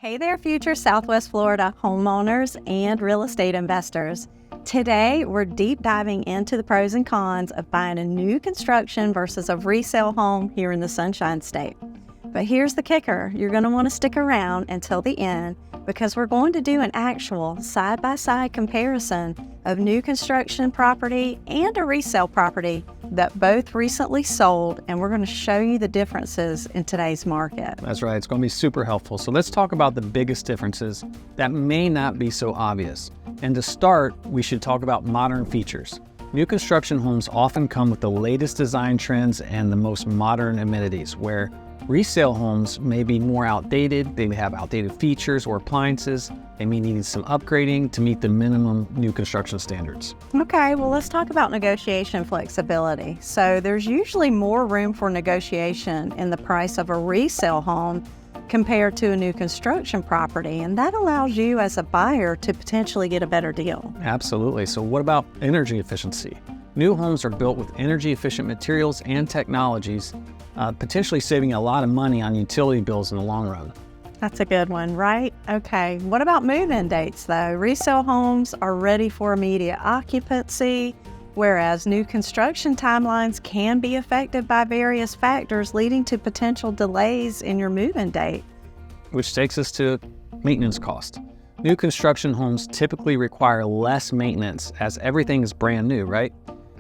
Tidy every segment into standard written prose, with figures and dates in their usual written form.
Hey there, future Southwest Florida homeowners and real estate investors. Today, we're deep diving into the pros and cons of buying a new construction versus a resale home here in the Sunshine State. But here's the kicker. You're going to want to stick around until the end because we're going to do an actual side-by-side comparison of new construction property and a resale property that both recently sold, and we're going to show you the differences in today's market. That's right. It's going to be super helpful. So let's talk about the biggest differences that may not be so obvious. And to start, we should talk about modern features. New construction homes often come with the latest design trends and the most modern amenities, where resale homes may be more outdated. They may have outdated features or appliances. They may need some upgrading to meet the minimum new construction standards. Okay, well, let's talk about negotiation flexibility. So there's usually more room for negotiation in the price of a resale home compared to a new construction property, and that allows you as a buyer to potentially get a better deal. Absolutely. So what about energy efficiency? New homes are built with energy efficient materials and technologies, potentially saving a lot of money on utility bills in the long run. That's a good one, right? Okay, what about move-in dates though? Resale homes are ready for immediate occupancy, whereas new construction timelines can be affected by various factors, leading to potential delays in your move-in date. Which takes us to maintenance cost. New construction homes typically require less maintenance as everything is brand new, right?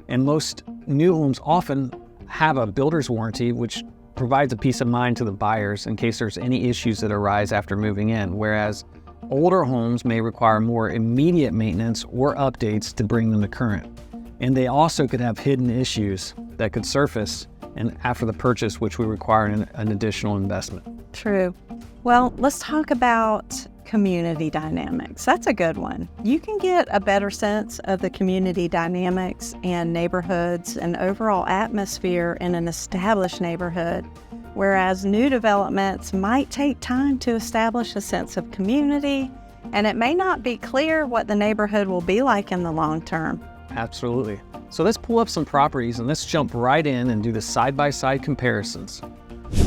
And most new homes often have a builder's warranty, which provides a peace of mind to the buyers in case there's any issues that arise after moving in, whereas older homes may require more immediate maintenance or updates to bring them to current. And they also could have hidden issues that could surface and after the purchase, which would require an additional investment. True. Well, let's talk about community dynamics. That's a good one. You can get a better sense of the community dynamics and neighborhoods and overall atmosphere in an established neighborhood, whereas new developments might take time to establish a sense of community, and it may not be clear what the neighborhood will be like in the long term. Absolutely. So let's pull up some properties and let's jump right in and do the side-by-side comparisons.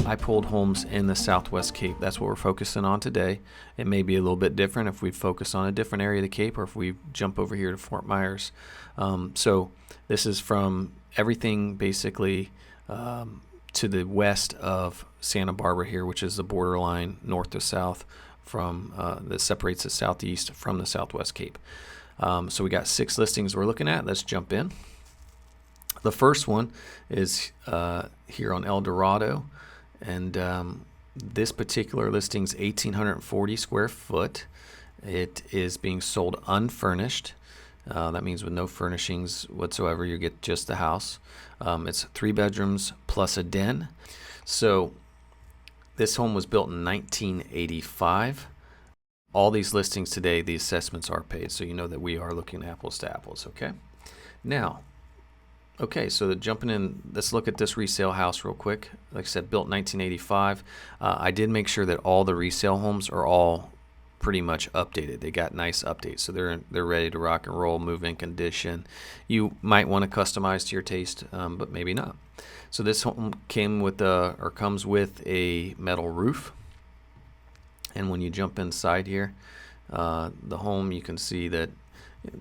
I pulled homes in the Southwest Cape. That's what we're focusing on today. It may be a little bit different if we focus on a different area of the Cape or if we jump over here to Fort Myers. So this is from everything basically to the west of Santa Barbara here, which is the borderline north to south from that separates the Southeast from the Southwest Cape. So we got 6 listings we're looking at. Let's jump in. The first one is here on El Dorado, and this particular listing's 1,840 square foot. It is being sold unfurnished. That means with no furnishings whatsoever. You get just the house. It's 3 bedrooms plus a den. So this home was built in 1985. All these listings today, the assessments are paid, so you know that we are looking apples to apples, okay? Now, okay, so jumping in, let's look at this resale house real quick. Like I said, built 1985. I did make sure that all the resale homes are all pretty much updated. They got nice updates, so they're ready to rock and roll, move-in condition. You might want to customize to your taste, but maybe not. So this home comes with a metal roof. And when you jump inside here, the home, you can see that it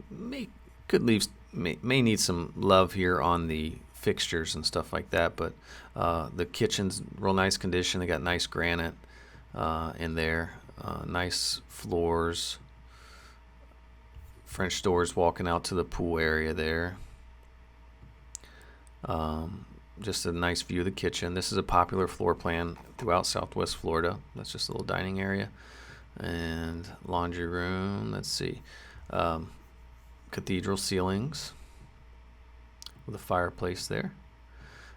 may need some love here on the fixtures and stuff like that, but the kitchen's real nice condition. They got nice granite in there, nice floors, French doors walking out to the pool area there. Just a nice view of the kitchen. This is a popular floor plan throughout Southwest Florida. That's just a little dining area and laundry room. Let's see. Cathedral ceilings with a fireplace there.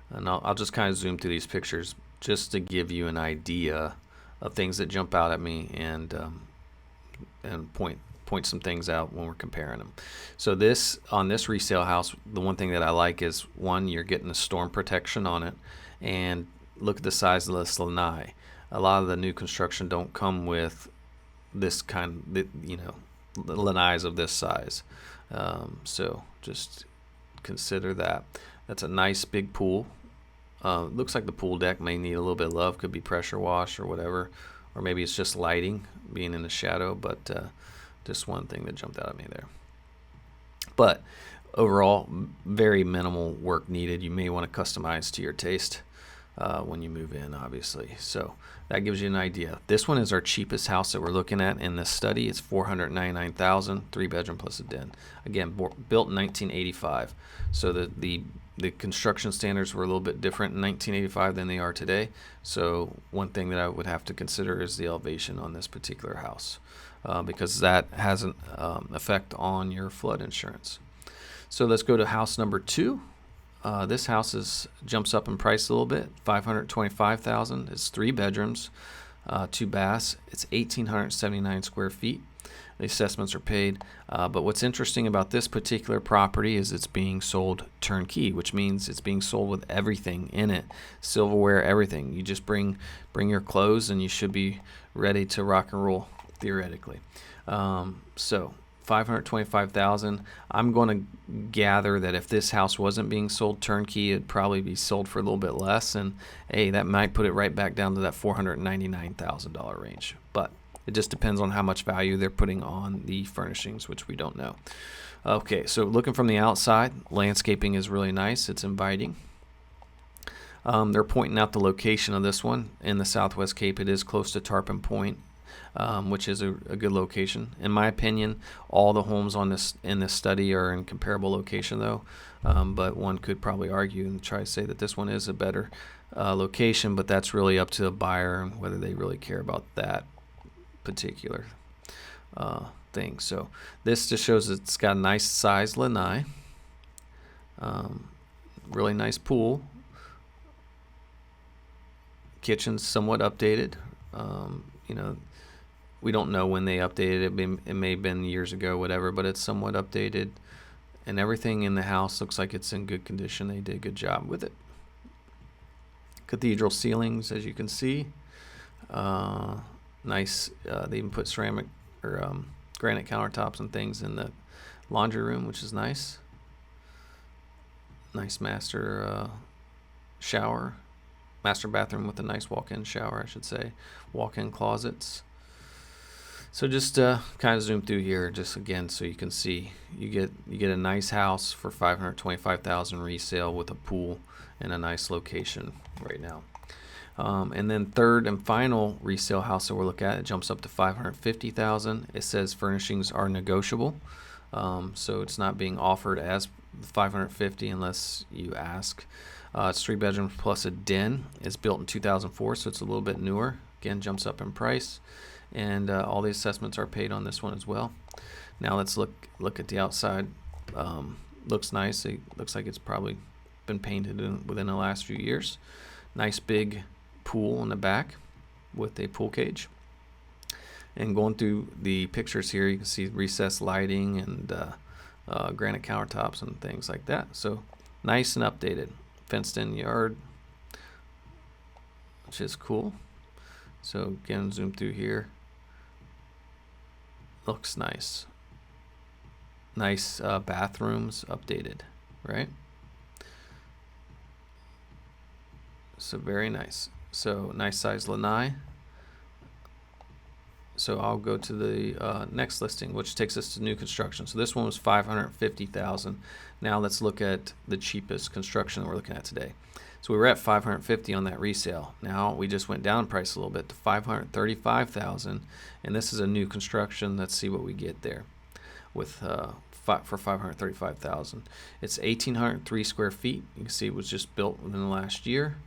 And I'll just kind of zoom through these pictures just to give you an idea of things that jump out at me and point some things out when we're comparing them. So on this resale house, the one thing that I like is, one, you're getting the storm protection on it, and look at the size of this lanai. A lot of the new construction don't come with this kind of, lanais of this size. So just consider that. That's a nice big pool. Looks like the pool deck may need a little bit of love. Could be pressure wash or whatever, or maybe it's just lighting. being in the shadow, but just one thing that jumped out at me there. But overall, very minimal work needed. You may want to customize to your taste when you move in, obviously. So that gives you an idea. This one is our cheapest house that we're looking at in this study. It's $499,000, 3-bedroom plus a den. Again, built in 1985. So the construction standards were a little bit different in 1985 than they are today. So one thing that I would have to consider is the elevation on this particular house, because that has an effect on your flood insurance. So let's go to house number 2. This house jumps up in price a little bit, $525,000. It's 3 bedrooms, 2 baths. It's 1,879 square feet. The assessments are paid. But what's interesting about this particular property is it's being sold turnkey, which means it's being sold with everything in it, silverware, everything. You just bring your clothes and you should be ready to rock and roll, theoretically. So $525,000. I'm going to gather that if this house wasn't being sold turnkey, it'd probably be sold for a little bit less, and hey, that might put it right back down to that $499,000 range. But it just depends on how much value they're putting on the furnishings, which we don't know. Okay, so looking from the outside, landscaping is really nice. It's inviting. They're pointing out the location of this one in the Southwest Cape. It is close to Tarpon Point, which is a good location. In my opinion, all the homes in this study are in comparable location, though. But one could probably argue and try to say that this one is a better location, but that's really up to the buyer and whether they really care about that particular thing. So this just shows it's got a nice size lanai, really nice pool. Kitchen's somewhat updated. We don't know when they updated it. It may have been years ago, whatever, but it's somewhat updated. And everything in the house looks like it's in good condition. They did a good job with it. Cathedral ceilings, as you can see. Nice. They even put ceramic or granite countertops and things in the laundry room, which is nice. Nice master shower. Master bathroom with a nice walk-in shower, I should say. Walk-in closets. So just kind of zoom through here, just again, so you can see you get a nice house for $525,000 resale with a pool and a nice location right now. And then third and final resale house that we're looking at, it jumps up to $550,000. It says furnishings are negotiable, so it's not being offered as $550,000 unless you ask. It's 3 bedrooms plus a den. It's built in 2004, so it's a little bit newer. Again, jumps up in price. And all the assessments are paid on this one as well. Now let's look at the outside. Looks nice. It looks like it's probably been painted within the last few years. Nice big pool in the back with a pool cage. And going through the pictures here, you can see recessed lighting and granite countertops and things like that. So nice and updated. Fenced in yard, which is cool. So again, zoom through here. Looks nice. Nice bathrooms, updated, right? So very nice. So nice size lanai. So I'll go to the next listing, which takes us to new construction. So this one was $550,000. Now let's look at the cheapest construction that we're looking at today. So we were at $550,000 on that resale. Now we just went down in price a little bit to $535,000, and this is a new construction. Let's see what we get there with for $535,000. It's 1,803 square feet. You can see it was just built within the last year.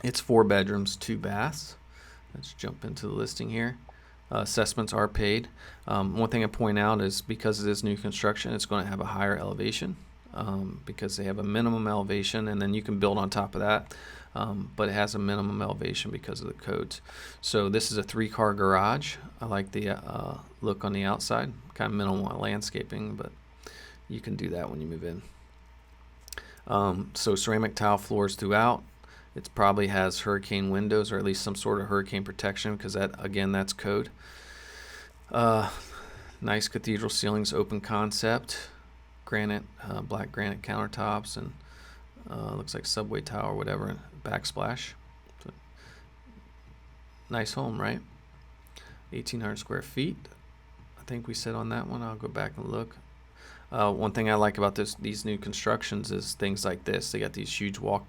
It's 4 bedrooms, 2 baths. Let's jump into the listing here. Assessments are paid. One thing I point out is because it is new construction, it's going to have a higher elevation because they have a minimum elevation, and then you can build on top of that. But it has a minimum elevation because of the codes. So this is a 3-car garage. I like the look on the outside. Kind of minimal landscaping, but you can do that when you move in. So ceramic tile floors throughout. It probably has hurricane windows or at least some sort of hurricane protection because that, again, that's code. Nice cathedral ceilings, open concept, granite, black granite countertops, and looks like subway tile or whatever, backsplash. So nice home, right? 1,800 square feet. I think we said on that one. I'll go back and look. One thing I like about these new constructions is things like this. They got these huge walk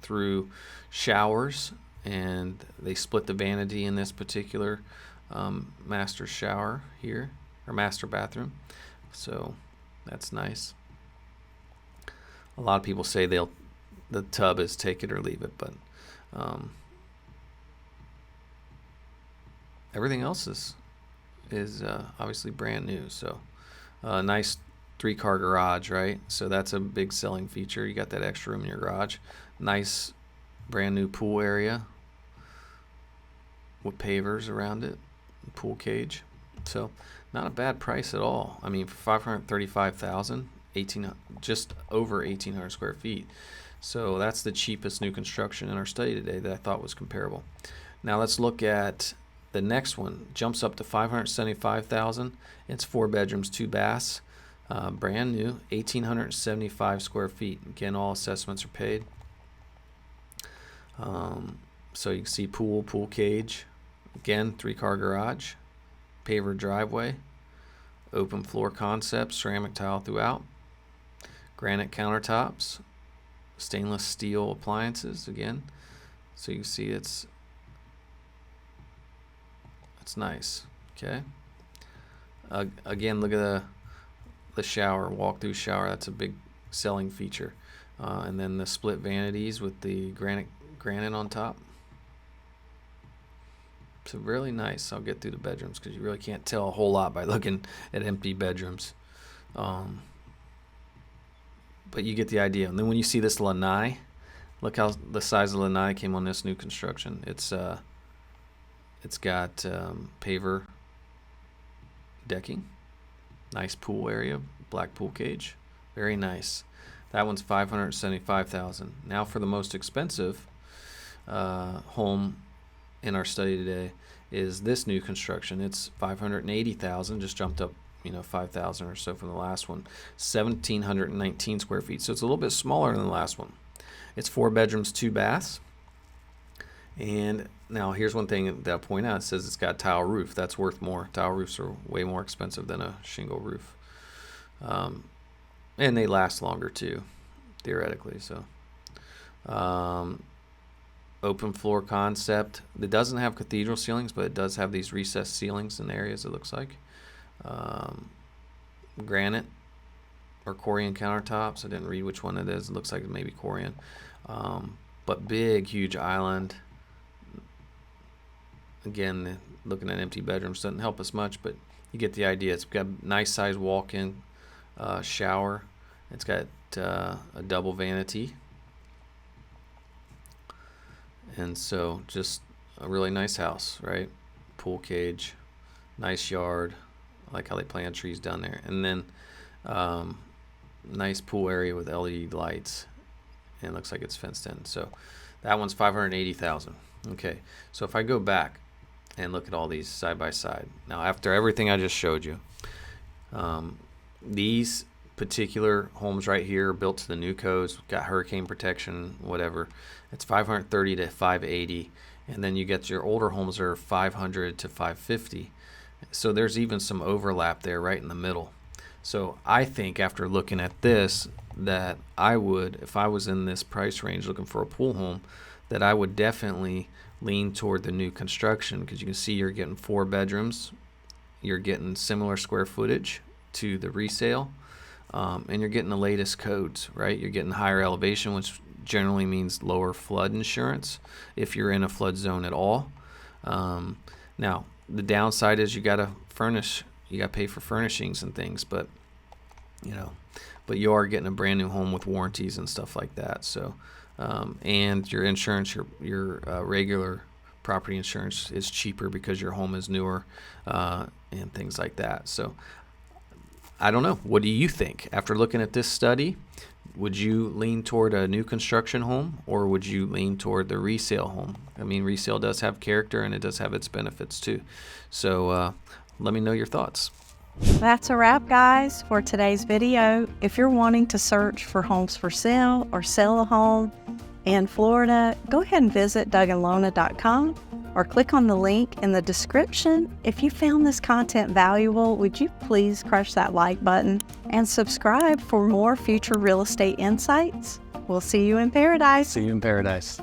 through showers, and they split the vanity in this particular master shower here, or master bathroom. So that's nice. A lot of people say the tub is take it or leave it, but everything else is obviously brand new. So nice 3-car garage, right? So that's a big selling feature. You got that extra room in your garage. Nice brand new pool area with pavers around it, pool cage. So not a bad price at all. I mean, for $535,000, just over 1,800 square feet. So that's the cheapest new construction in our study today that I thought was comparable. Now let's look at the next one. Jumps up to $575,000. It's 4 bedrooms, 2 baths, brand new, 1,875 square feet. Again, all assessments are paid. So you can see pool cage. Again, 3-car garage, paver driveway, open floor concept, ceramic tile throughout, granite countertops, stainless steel appliances again. So you can see it's nice. Okay. Again, look at the shower, walk-through shower. That's a big selling feature. And then the split vanities with the granite on top. So really nice. I'll get through the bedrooms because you really can't tell a whole lot by looking at empty bedrooms. But you get the idea. And then when you see this lanai, look how the size of the lanai came on this new construction. It's got paver decking, nice pool area, black pool cage, very nice. That one's $575,000. Now for the most expensive home in our study today is this new construction. It's $580,000, just jumped up, $5,000 or so from the last one. 1,719 square feet, so it's a little bit smaller than the last one. It's 4 bedrooms, 2 baths. And now here's one thing that I'll point out. It says it's got a tile roof. That's worth more. Tile roofs are way more expensive than a shingle roof. And they last longer too, theoretically. So open floor concept. It doesn't have cathedral ceilings, but it does have these recessed ceilings in areas, it looks like. Granite or Corian countertops. I didn't read which one it is. It looks like it may be Corian. But big, huge island. Again, looking at empty bedrooms doesn't help us much, but you get the idea. It's got a nice size walk-in shower. It's got a double vanity. And so just a really nice house, right? Pool cage, nice yard. I like how they plant trees down there. And then nice pool area with LED lights. And it looks like it's fenced in. So that one's $580,000. Okay, so if I go back and look at all these side by side. Now, after everything I just showed you, these particular homes right here are built to the new codes, got hurricane protection, whatever. It's $530 to $580, and then you get your older homes are $500 to $550. So there's even some overlap there right in the middle. So I think after looking at this, that I would, if I was in this price range looking for a pool home, that I would definitely lean toward the new construction, because you can see you're getting 4 bedrooms, you're getting similar square footage to the resale, and you're getting the latest codes, right? You're getting higher elevation, which generally means lower flood insurance if you're in a flood zone at all. Now, the downside is you got to pay for furnishings and things, but you are getting a brand new home with warranties and stuff like that. So, and your insurance, your regular property insurance is cheaper because your home is newer, and things like that. So I don't know. What do you think? After looking at this study, would you lean toward a new construction home, or would you lean toward the resale home? I mean, resale does have character and it does have its benefits too. So let me know your thoughts. That's a wrap, guys, for today's video. If you're wanting to search for homes for sale or sell a home, in Florida, go ahead and visit dougandlona.com or click on the link in the description. If you found this content valuable, would you please crush that like button and subscribe for more future real estate insights? We'll see you in paradise. See you in paradise.